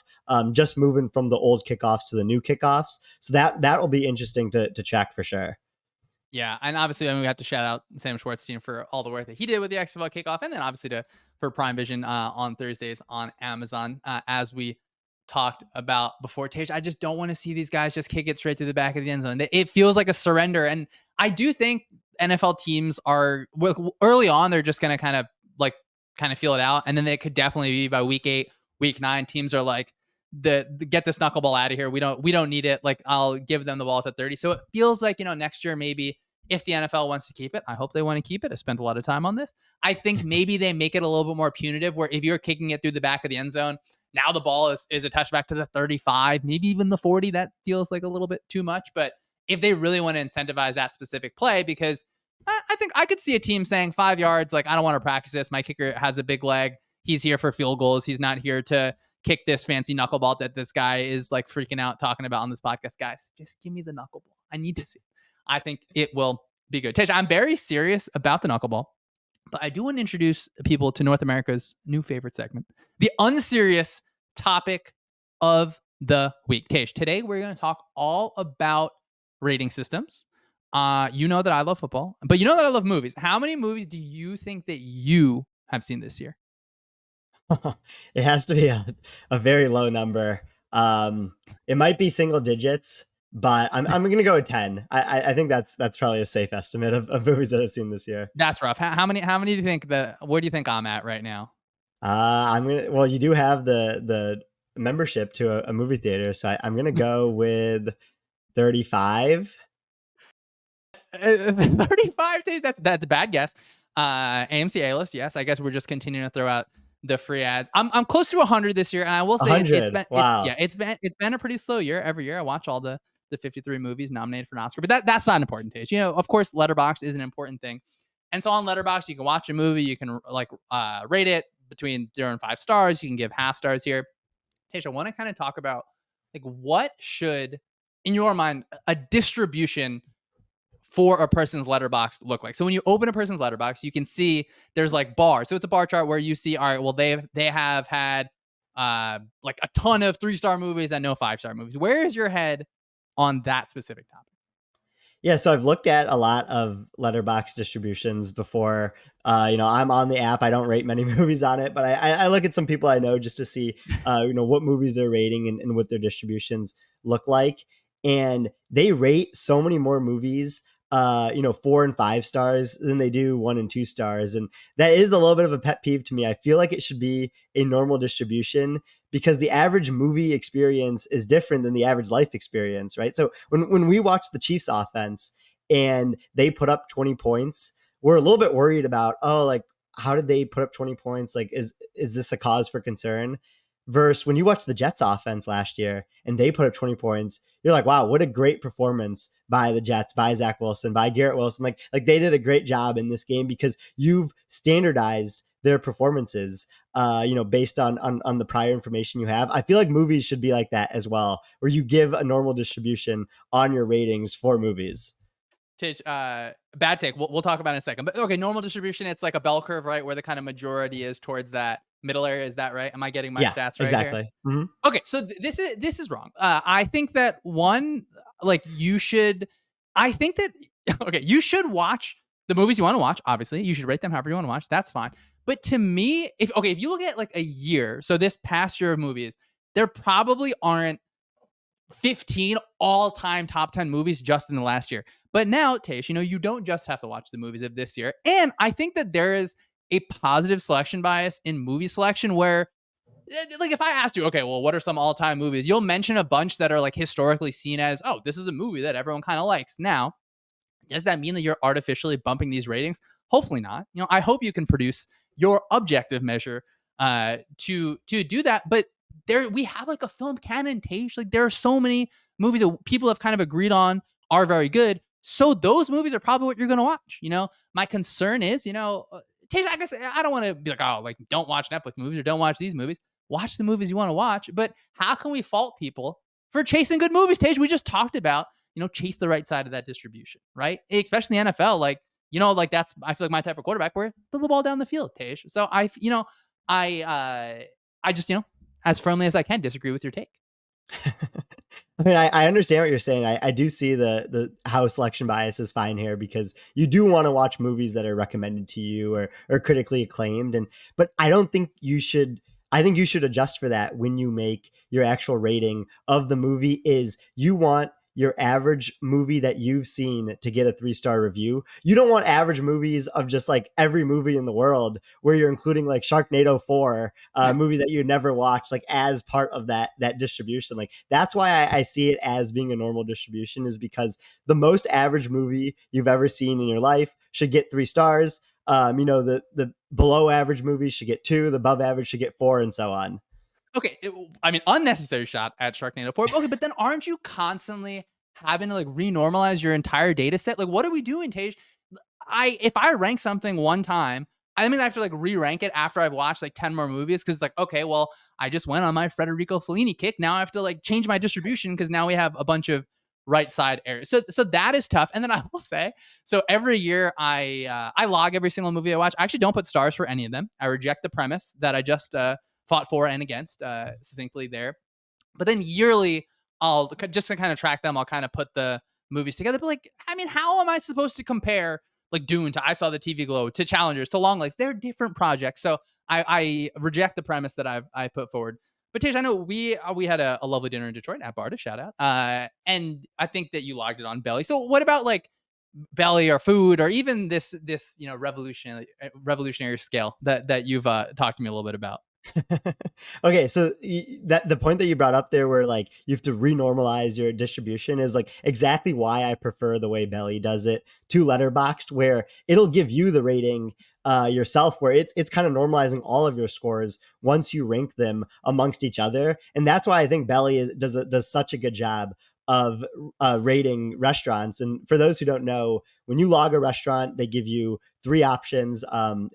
just moving from the old kickoffs to the new kickoffs. So that will be interesting to check for sure. Yeah, and obviously, we have to shout out Sam Schwartzstein for all the work that he did with the XFL kickoff, and then obviously for Prime Vision on Thursdays on Amazon, as we talked about before. Tej, I just don't want to see these guys just kick it straight to the back of the end zone. It feels like a surrender, and I do think NFL teams are early on. They're just going to kind of feel it out, and then they could definitely be by week 8, week 9. Teams are like, the get this knuckleball out of here. We don't need it. Like I'll give them the ball at the 30. So it feels like, next year, maybe if the NFL wants to keep it, I hope they want to keep it. I spent a lot of time on this. I think maybe they make it a little bit more punitive where if you're kicking it through the back of the end zone, now the ball is a touchback to the 35, maybe even the 40. That feels like a little bit too much. But if they really want to incentivize that specific play, because I think I could see a team saying 5 yards, like, I don't want to practice this. My kicker has a big leg. He's here for field goals. He's not here to kick this fancy knuckleball that this guy is like freaking out talking about on this podcast. Guys, just give me the knuckleball. I need to see it. I think it will be good. Tej, I'm very serious about the knuckleball, but I do want to introduce people to North America's new favorite segment, the unserious topic of the week. Tej, today we're going to talk all about rating systems. You know that I love football, but you know that I love movies. How many movies do you think that you have seen this year? It has to be a very low number. It might be single digits, but I'm going to go with 10. I think that's probably a safe estimate of movies that I've seen this year. That's rough. How many do you think where do you think I'm at right now? Well, you do have the membership to a movie theater, so I'm going to go with 35. 35 days. That's a bad guess. AMC A-list, yes. I guess we're just continuing to throw out the free ads. I'm close to 100 this year, and I will say it's been a pretty slow year. Every year I watch all the 53 movies nominated for an Oscar, but that's not important, Tej. You know, of course, Letterboxd is an important thing, and so on Letterboxd you can watch a movie, you can rate it between 0 and 5 stars. You can give half stars here. Tej, I want to kind of talk about like what should, in your mind, a distribution for a person's letterbox look like. So when you open a person's letterbox, you can see there's like bars. So it's a bar chart where you see, all right, well, they have had like a ton of 3-star movies and no 5-star movies. Where is your head on that specific topic? Yeah, so I've looked at a lot of letterbox distributions before. I'm on the app. I don't rate many movies on it, but I look at some people I know just to see, what movies they're rating and what their distributions look like. And they rate so many more movies 4 and 5 stars than they do 1 and 2 stars. And that is a little bit of a pet peeve to me. I feel like it should be a normal distribution because the average movie experience is different than the average life experience, right? So when we watch the Chiefs offense and they put up 20 points, we're a little bit worried about, how did they put up 20 points? Like, is this a cause for concern? Versus when you watch the Jets offense last year and they put up 20 points, you're like, wow, what a great performance by the Jets, by Zach Wilson, by Garrett Wilson. Like they did a great job in this game because you've standardized their performances, based on the prior information you have. I feel like movies should be like that as well, where you give a normal distribution on your ratings for movies. Tej, bad take. We'll talk about it in a second. But okay, normal distribution, it's like a bell curve, right? Where the kind of majority is towards that middle area. Is that right? Am I getting my stats right? Exactly. Mm-hmm. Okay, so this is wrong. I think that you should watch the movies you want to watch. Obviously, you should rate them however you want to watch. That's fine. But to me, if you look at like a year, so this past year of movies, there probably aren't 15 all-time top 10 movies just in the last year. But now, Tej, you don't just have to watch the movies of this year. And I think that there is a positive selection bias in movie selection where, like, if I asked you, okay, well, what are some all-time movies? You'll mention a bunch that are like historically seen as, oh, this is a movie that everyone kind of likes. Now, does that mean that you're artificially bumping these ratings? Hopefully not. I hope you can produce your objective measure to do that. But we have like a film canon, Tej. Like there are so many movies that people have kind of agreed on are very good. So those movies are probably what you're going to watch. My concern is, Tej, I guess I don't want to be like, oh, like don't watch Netflix movies or don't watch these movies. Watch the movies you want to watch. But how can we fault people for chasing good movies, Tej? We just talked about, chase the right side of that distribution, right? Especially in the NFL, that's, I feel like my type of quarterback where throw the ball down the field, Tej. So I just, as firmly as I can disagree with your take. I mean, I understand what you're saying. I do see the how selection bias is fine here because you do want to watch movies that are recommended to you or critically acclaimed. But I don't think you should. I think you should adjust for that when you make your actual rating of the movie. Is you want your average movie that you've seen to get a 3-star review. You don't want average movies of just like every movie in the world where you're including like Sharknado 4, a movie that you never watched, like as part of that distribution. Like that's why I see it as being a normal distribution, is because the most average movie you've ever seen in your life should get 3 stars. The below average movies should get 2, the above average should get 4, and so on. Okay, unnecessary shot at Sharknado 4. Okay, but then aren't you constantly having to like renormalize your entire data set? Like, what are we doing, Tej? If I rank something one time I mean, I have to like re-rank it after I've watched like 10 more movies because it's like, okay, well, I just went on my Federico Fellini kick. Now I have to like change my distribution because now we have a bunch of right side areas. So that is tough. And then I will say, so every year I log every single movie I watch. I actually don't put stars for any of them. I reject the premise that I just fought for and against succinctly there. But then yearly, I'll just to kind of track them. I'll kind of put the movies together. But like, I mean, how am I supposed to compare like Dune to I Saw the TV Glow to Challengers to Longlegs? They're different projects. So I reject the premise that I put forward. But Tej, I know we had a lovely dinner in Detroit at Barta, shout out. And I think that you logged it on Belly. So what about like Belly or food or even this revolutionary scale that you've talked to me a little bit about? Okay, so that the point that you brought up there where like you have to renormalize your distribution is like exactly why I prefer the way Belly does it to Letterboxd, where it'll give you the rating yourself, where it's kind of normalizing all of your scores once you rank them amongst each other. And that's why I think Belly does such a good job of rating restaurants. And for those who don't know, when you log a restaurant, they give you 3 options.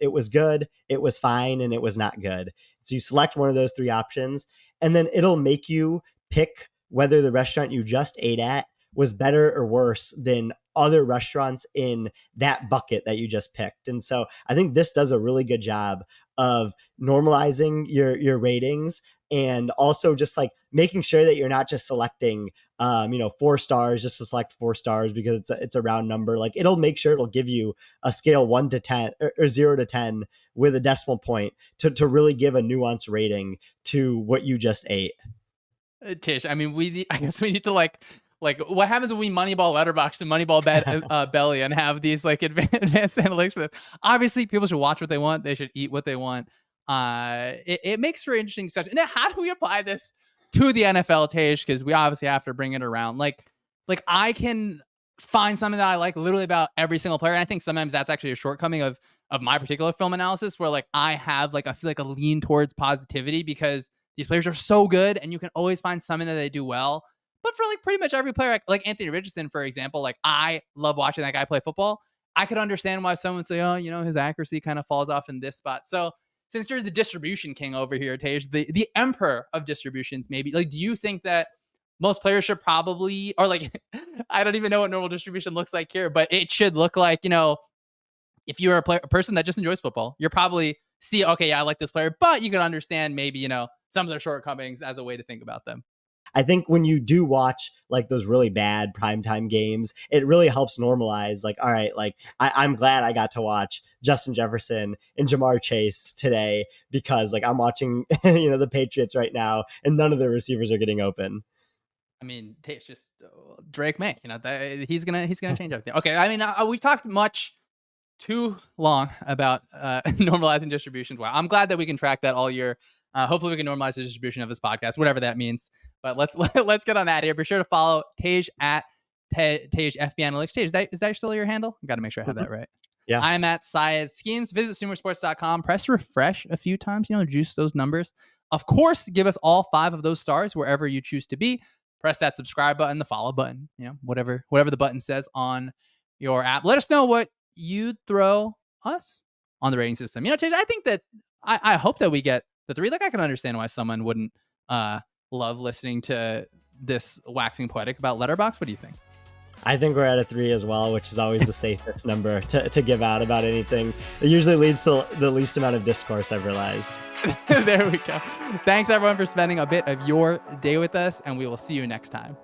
It was good, it was fine, and it was not good. So you select one of those 3 options, and then it'll make you pick whether the restaurant you just ate at was better or worse than other restaurants in that bucket that you just picked. And so I think this does a really good job of normalizing your ratings, and also just like making sure that you're not just selecting 4 stars just to select 4 stars because it's a round number. Like it'll make sure it'll give you a scale 1 to 10 or 0 to 10 with a decimal point to really give a nuanced rating to what you just ate. Tish, I mean, I guess we need to like what happens when we Moneyball Letterboxd and Moneyball Belly and have these like advanced analytics for this? Obviously, people should watch what they want. They should eat what they want. It makes for interesting discussion. Now, how do we apply this to the NFL, Tej? Because we obviously have to bring it around. Like I can find something that I like literally about every single player. And I think sometimes that's actually a shortcoming of my particular film analysis, where like I have like I feel like a lean towards positivity because these players are so good, and you can always find something that they do well. But for like pretty much every player, like Anthony Richardson, for example, like I love watching that guy play football. I could understand why someone would say, oh, his accuracy kind of falls off in this spot. So since you're the distribution king over here, Tej, the emperor of distributions, maybe, like, do you think that most players should probably, or like, I don't even know what normal distribution looks like here, but it should look like, if you're a person that just enjoys football, you're probably see, okay, yeah, I like this player, but you can understand maybe, some of their shortcomings as a way to think about them. I think when you do watch like those really bad primetime games, it really helps normalize like, all right, like I'm glad I got to watch Justin Jefferson and Jamar Chase today because like I'm watching, the Patriots right now and none of the receivers are getting open. I mean, it's just Drake May, he's going to change everything. Okay. I mean, we've talked much too long about normalizing distributions. Wow. I'm glad that we can track that all year. Hopefully we can normalize the distribution of this podcast, whatever that means. But let's get on that here. Be sure to follow Tej at Tej FB Analytics. Tej, is that still your handle? Got to make sure I have that right. Yeah. I'm at Syed Schemes. Visit sumosports.com. Press refresh a few times. Juice those numbers. Of course, give us all 5 of those stars wherever you choose to be. Press that subscribe button, the follow button. Whatever the button says on your app. Let us know what you'd throw us on the rating system. Tej, I think that I hope that we get the 3. Like I can understand why someone wouldn't love listening to this waxing poetic about Letterboxd. What do you think? I think we're at a 3 as well, which is always the safest number to give out about anything. It usually leads to the least amount of discourse I've realized. There we go. Thanks everyone for spending a bit of your day with us, and we will see you next time.